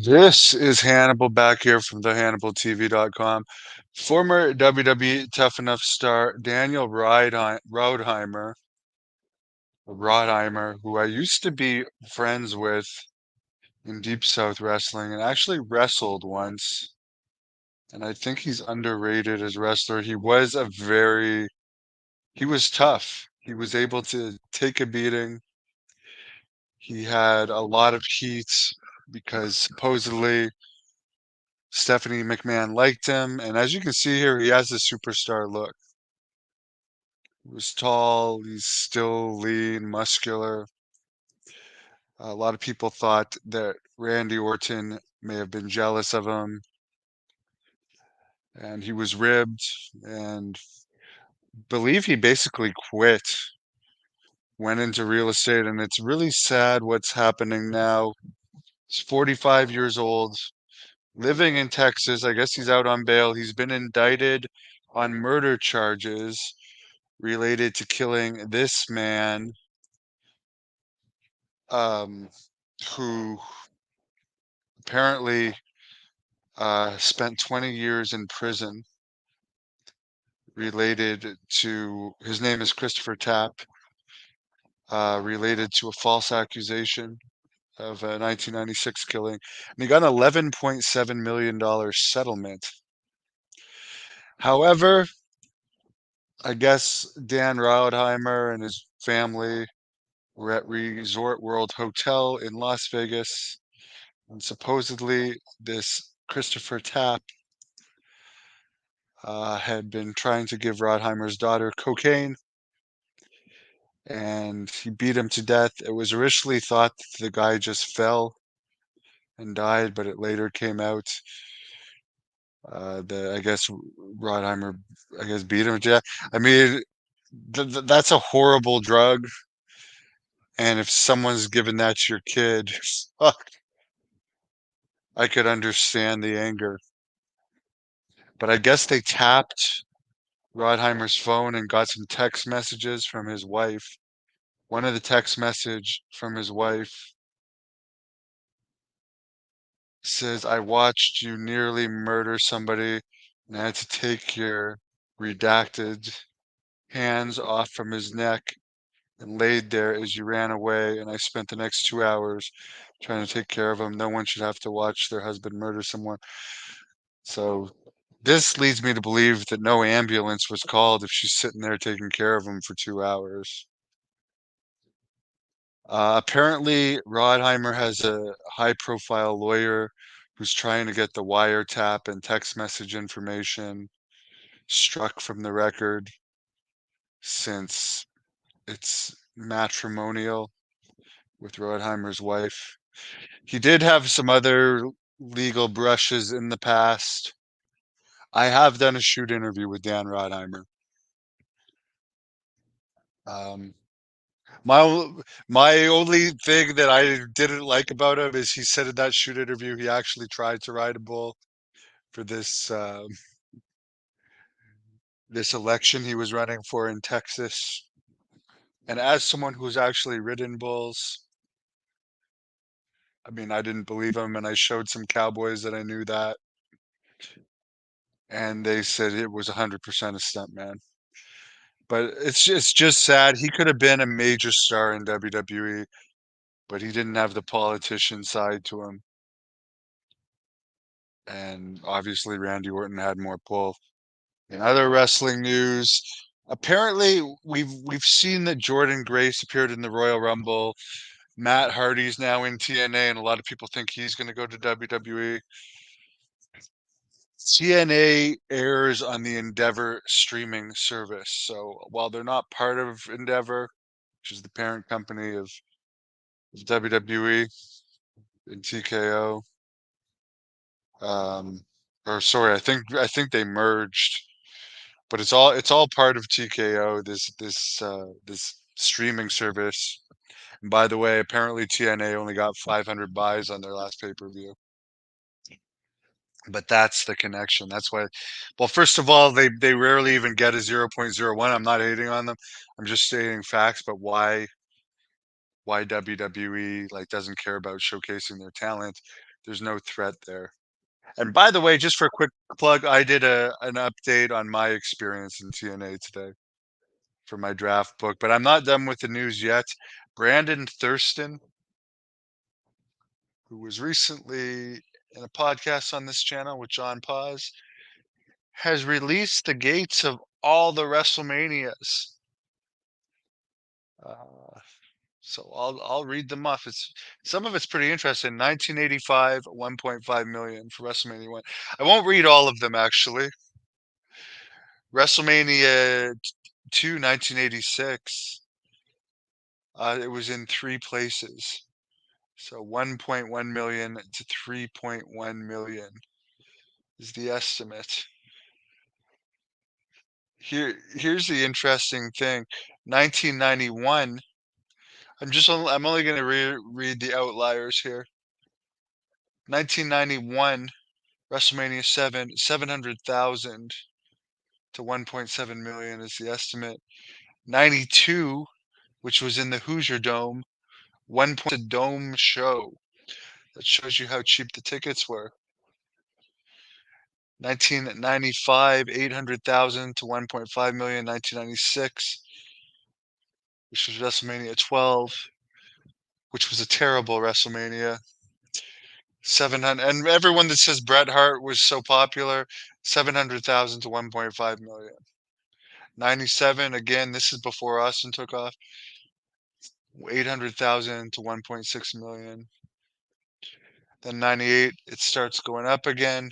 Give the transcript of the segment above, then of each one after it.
This is Hannibal back here from thehannibaltv.com. Former WWE Tough Enough star Daniel Rodheimer, who I used to be friends with in Deep South Wrestling and actually wrestled once. And I think he's underrated as wrestler. He was tough. He was able to take a beating. He had a lot of heat because supposedly Stephanie McMahon liked him, and as you can see here, he has a superstar look. He was tall, he's still lean, muscular. A lot of people thought that Randy Orton may have been jealous of him, and he was ribbed, and believe he basically quit, went into real estate, and it's really sad what's happening now. He's 45 years old, living in Texas. I guess he's out on bail. He's been indicted on murder charges related to killing this man, um, who apparently spent 20 years in prison related to, his name is Christopher Tapp, related to a false accusation of a 1996 killing. And he got an $11.7 million settlement. However, I guess Dan Raudheimer and his family were at Resort World Hotel in Las Vegas. And supposedly, this Christopher Tapp had been trying to give Rodheimer's daughter cocaine, and he beat him to death. It was originally thought that the guy just fell and died, but it later came out that I guess Rodheimer, I guess, beat him to death. I mean, that's a horrible drug, and if someone's given that to your kid, fuck, I could understand the anger. But I guess they tapped Rodheimer's phone and got some text messages from his wife. One of the text message from his wife says, "I watched you nearly murder somebody and I had to take your redacted hands off from his neck and laid there as you ran away, and I spent the next 2 hours trying to take care of him. No one should have to watch their husband murder someone." So this leads me to believe that no ambulance was called if she's sitting there taking care of him for 2 hours. Apparently, Rodheimer has a high-profile lawyer who's trying to get the wiretap and text message information struck from the record since it's matrimonial with Rodheimer's wife. He did have some other legal brushes in the past. I have done a shoot interview with Dan Rodheimer. Um, My my only thing that I didn't like about him is he said in that shoot interview he actually tried to ride a bull for this election he was running for in Texas. And as someone who's actually ridden bulls, I mean, I didn't believe him, and I showed some cowboys that I knew that, and they said it was 100% a stunt man. But it's just sad. He could have been a major star in WWE, but he didn't have the politician side to him. And obviously Randy Orton had more pull. In other wrestling news, apparently we've seen that Jordan Grace appeared in the Royal Rumble. Matt Hardy's now in TNA, and a lot of people think he's going to go to WWE. TNA airs on the Endeavor streaming service. So while they're not part of Endeavor, which is the parent company of WWE and TKO, um, or sorry, I think they merged, but it's all part of TKO. This streaming service. And by the way, apparently TNA only got 500 buys on their last pay-per-view. But that's the connection. That's why. Well, first of all, they rarely even get a 0.01. I'm not hating on them. I'm just stating facts. But why WWE like doesn't care about showcasing their talent? There's no threat there. And by the way, just for a quick plug, I did an update on my experience in TNA today for my draft book, but I'm not done with the news yet. Brandon Thurston, who was recently in a podcast on this channel with John Paz, has released the gates of all the WrestleManias. Uh, so I'll read them off. It's some of it's pretty interesting. 1985, 1.5 million for WrestleMania 1. I won't read all of them actually. WrestleMania 2, 1986. It was in 3 places. So 1.1 million to 3.1 million is the estimate. Here's the interesting thing. 1991. I'm only going to read the outliers here. 1991, WrestleMania 7, 700,000 to 1.7 million is the estimate. 92, which was in the Hoosier Dome, a dome show. That shows you how cheap the tickets were. 1995, 800,000 to 1.5 million. 1996, which was WrestleMania 12, which was a terrible WrestleMania. 700, and everyone that says Bret Hart was so popular, 700,000 to 1.5 million. 97, again, this is before Austin took off, 800,000 to 1.6 million. Then 98, it starts going up again.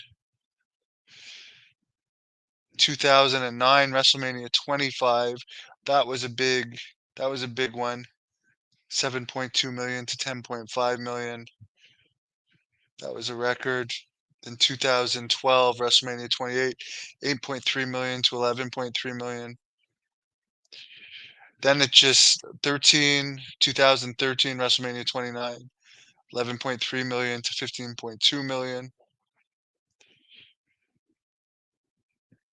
2009, WrestleMania 25, that was a big one. 7.2 million to 10.5 million. That was a record. In 2012, WrestleMania 28, 8.3 million to 11.3 million. Then it just 2013, WrestleMania 29, 11.3 million to 15.2 million.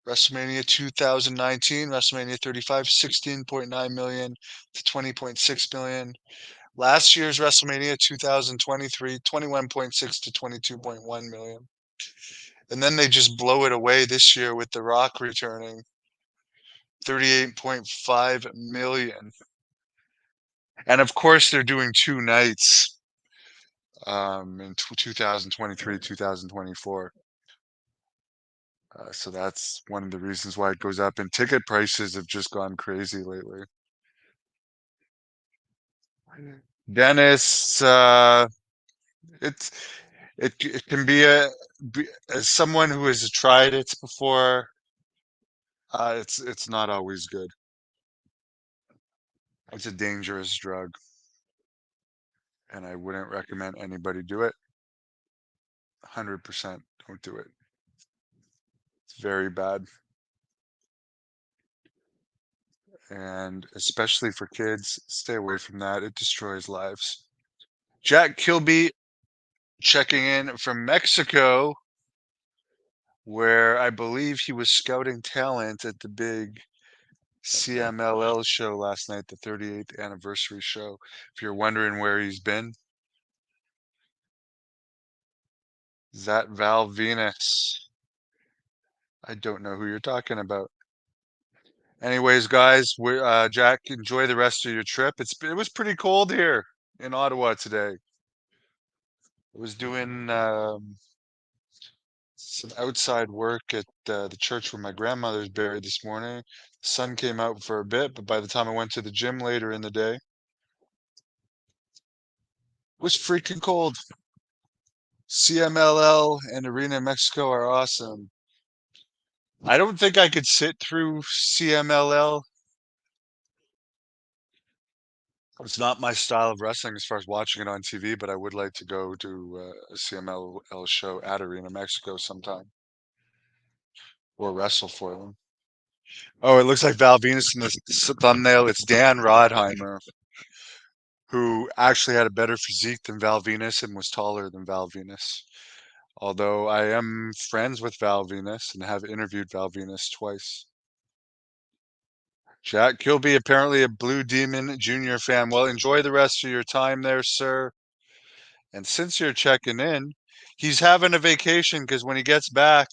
WrestleMania 2019, WrestleMania 35, 16.9 million to 20.6 million. Last year's WrestleMania 2023, 21.6 to 22.1 million. And then they just blow it away this year with The Rock returning. 38.5 million. And of course, they're doing 2 nights in 2023, 2024. So that's one of the reasons why it goes up. And ticket prices have just gone crazy lately. Dennis, it's it can be as someone who has tried it before. It's not always good. It's a dangerous drug, and I wouldn't recommend anybody do it. 100% don't do it. It's very bad, and especially for kids, stay away from that. It destroys lives. Jack Kilby checking in from Mexico, where I believe he was scouting talent at the big CMLL show last night, the 38th anniversary show. If you're wondering where he's been, is that Val Venus? I don't know who you're talking about. Anyways, guys, Jack, enjoy the rest of your trip. It was pretty cold here in Ottawa today. I was doing some outside work at the church where my grandmother's buried this morning. The sun came out for a bit, but by the time I went to the gym later in the day, it was freaking cold. CMLL and Arena Mexico are awesome. I don't think I could sit through CMLL. It's not my style of wrestling as far as watching it on TV, but I would like to go to a CMLL show at Arena Mexico sometime or wrestle for them. Oh, it looks like Val Venus in the thumbnail. It's Dan Rodheimer, who actually had a better physique than Val Venus and was taller than Val Venus. Although I am friends with Val Venus and have interviewed Val Venus twice. Jack Kilby, apparently a Blue Demon Jr. fan. Well, enjoy the rest of your time there, sir. And since you're checking in, He's having a vacation because when he gets back,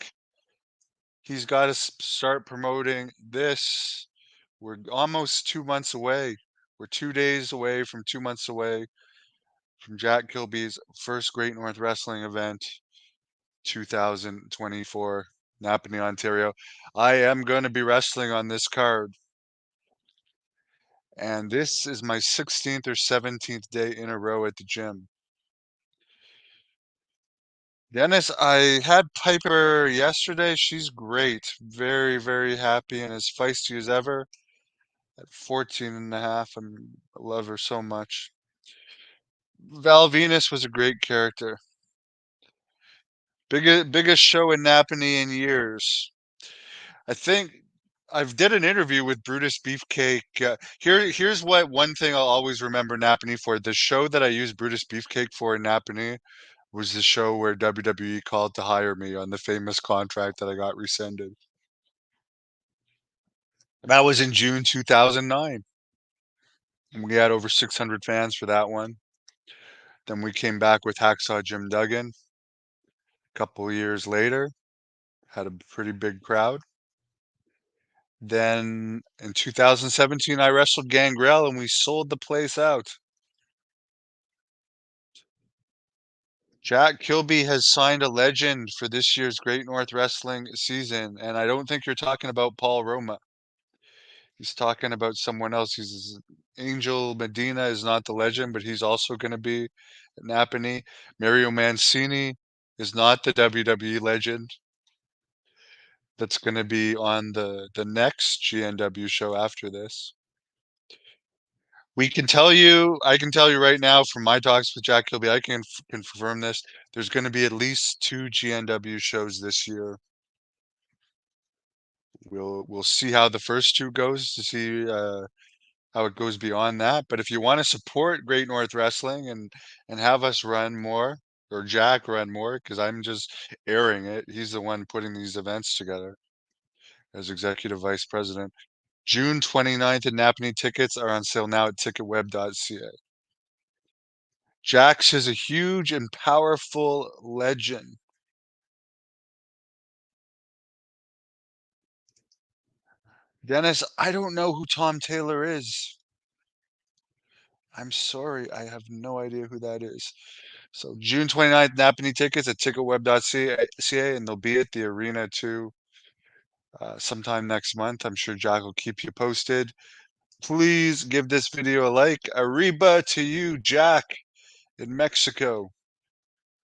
he's got to start promoting this. We're almost 2 months away. We're 2 days away from 2 months away from Jack Kilby's first Great North Wrestling event, 2024, Napanee, Ontario. I am going to be wrestling on this card, and this is my 16th or 17th day in a row at the gym. Dennis, I had Piper yesterday. She's great. Very, very happy and as feisty as ever. At 14 and a half, I love her so much. Val Venus was a great character. Biggest show in Napanee in years. I think I've did an interview with Brutus Beefcake. Here's what one thing I'll always remember Napanee for. The show that I used Brutus Beefcake for in Napanee was the show where WWE called to hire me on the famous contract that I got rescinded. That was in June 2009. And we had over 600 fans for that one. Then we came back with Hacksaw Jim Duggan a couple years later, had a pretty big crowd. Then in 2017, I wrestled Gangrel and we sold the place out. Jack Kilby has signed a legend for this year's Great North Wrestling season, and I don't think you're talking about Paul Roma. He's talking about someone else. He's Angel Medina is not the legend, but he's also going to be at Napanee. Mario Mancini is not the WWE legend. That's going to be on the next GNW show after this. We can tell you, I can tell you right now from my talks with Jack Kilby, I can confirm this. There's going to be at least 2 GNW shows this year. We'll see how the first 2 goes to see how it goes beyond that. But if you want to support Great North Wrestling and have us run more or Jack run more, because I'm just airing it. He's the one putting these events together as executive vice president. June 29th in Napanee tickets are on sale now at ticketweb.ca. Jax is a huge and powerful legend. Dennis, I don't know who Tom Taylor is. I'm sorry, I have no idea who that is. So June 29th, Napanee tickets at ticketweb.ca, and they'll be at the arena too sometime next month. I'm sure Jack will keep you posted. Please give this video a like. Arriba to you, Jack, in Mexico.